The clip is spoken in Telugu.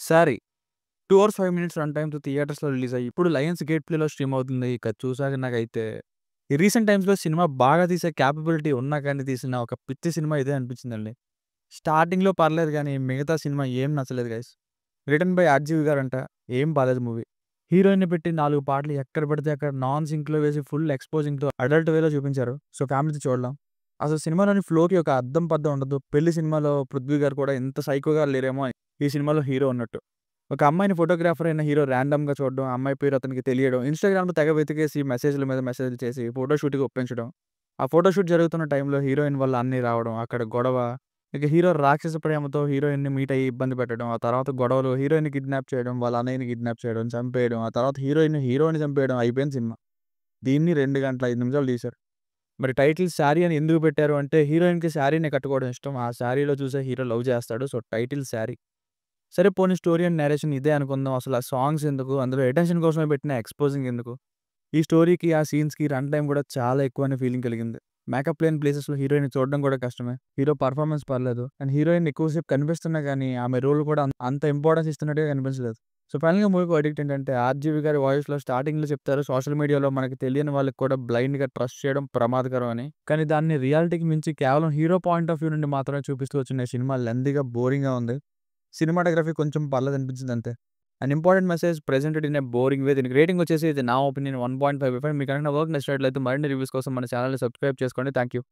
'సారీ' 2 అవర్స్ 5 మినిట్స్ రన్ టైమ్‌తో థియేటర్స్‌లో రిలీజ్ అయ్యి, ఇప్పుడు 'లయన్స్ గేట్ ప్లే'లో స్ట్రీమ్ అవుతుంది. ఇక చూసాక నాకైతే ఈ రీసెంట్ టైమ్స్‌లో సినిమా బాగా తీసే కేపబిలిటీ ఉన్నా కానీ తీసిన ఒక పిచ్చి సినిమా ఇదే అనిపించిందండి. స్టార్టింగ్‌లో పర్లేదు గానీ, మిగతా సినిమా ఏం నచ్చలేదు గైస్. రిటన్ బై ఆర్‌జీవి గారంట. ఏం బాలేదు మూవీ. హీరోయిన్‌ని పెట్టి 4 పాటలు ఎక్కడ పడితే అక్కడ నాన్ సింక్‌లో వేసి ఫుల్ ఎక్స్‌పోజింగ్‌తో అడల్ట్ వేలో చూపించారు. సో, ఫ్యామిలీతో చూడలేం. అసలు సినిమాలోని ఫ్లోకి ఒక అద్దం పద్దం ఉండదు. 'పెళ్లి' సినిమాలో పృథ్వీ గారు కూడా ఇంత సైకోగా లేరేమో ఈ సినిమాలో హీరో ఉన్నట్టు. ఒక అమ్మాయిని ఫోటోగ్రాఫర్ అయిన హీరో ర్యాండమ్‌గా చూడడం, ఆ అమ్మాయి పేరు అతనికి తెలియడం, ఇన్‌స్టాగ్రామ్‌లో తెగ వెతికేసి మెసేజ్‌ల మీద మెసేజ్‌లు చేసి ఫోటో షూట్‌కి ఒప్పించడం. ఆ ఫోటో షూట్ జరుగుతున్న టైంలో హీరోయిన్ వాళ్ళ అన్నయ్య రావడం, అక్కడ గొడవ. ఇక హీరో రాక్షస ప్రేమతో హీరోయిన్‌ని మీట్ అయ్యి ఇబ్బంది పెట్టడం. ఆ తర్వాత గొడవలు, హీరోయిన్‌ని కిడ్నాప్ చేయడం, వాళ్ళ అన్నయ్యని కిడ్నాప్ చేయడం, చంపేయడం. ఆ తర్వాత హీరోని చంపేయడం అయిపోయింది సినిమా. దీన్ని 2 గంటల 5 నిమిషాలు తీశారు. మరి టైటిల్ 'శారీ' అని ఎందుకు పెట్టారు అంటే హీరోయిన్‌కి శారీనే కట్టుకోవడం ఇష్టం. ఆ శారీలో చూసే హీరో లవ్ చేస్తాడు. So, title 'sari'. సరే పోనీ స్టోరీ అండ్ నేరేషన్ ఇదే అనుకుందాం. అసలు ఆ సాంగ్స్ ఎందుకు? అందులో అటెన్షన్ కోసమే పెట్టిన ఎక్స్‌పోజింగ్ ఎందుకు? ఈ స్టోరీకి, ఆ సీన్స్‌కి రన్ టైమ్ కూడా చాలా ఎక్కువ అనే ఫీలింగ్ కలిగింది. మేకప్ లేని ప్లేసెస్‌లో హీరోయిన్‌ని చూడడం కూడా కష్టమే. హీరో పెర్ఫార్మన్స్ పర్లేదు. అండ్ హీరోయిన్ ఎక్కువ సేపు కనిపిస్తున్నా గానీ, ఆమె రోల్ కూడా అంత ఇంపార్టెన్స్ ఇస్తున్నట్టుగా కనిపించలేదు. సో, ఫైనల్‌గా మూవీ వర్డిక్ట్ ఏంటంటే, ఆర్‌జీవి గారి వాయిస్‌లో స్టార్టింగ్‌లో చెప్తారు సోషల్ మీడియాలో మనకు తెలియని వాళ్ళకి కూడా బ్లైండ్‌గా ట్రస్ట్ చేయడం ప్రమాదకరం అని. కానీ దాన్ని రియాలిటీకి మించి కేవలం హీరో పాయింట్ ఆఫ్ వ్యూ నుండి మాత్రమే చూపిస్తూ వచ్చిన ఈ సినిమా లెంథీగా, బోరింగ్‌గా ఉంది. సినిమాటోగ్రఫీ కొంచెం పర్లేదనిపించింది అంతే. And important message presented in a boring way. దీనికి రేటింగ్ వచ్చేసి ఇది నా ఒపీనియన్ 1.5. మీకు కనుక నా వర్క్ నచ్చినట్లయితే మరిన్ని రివ్యూస్ కోసం మన ఛానెల్‌ని సబ్స్క్రైబ్ చేసుకోండి. Thank you.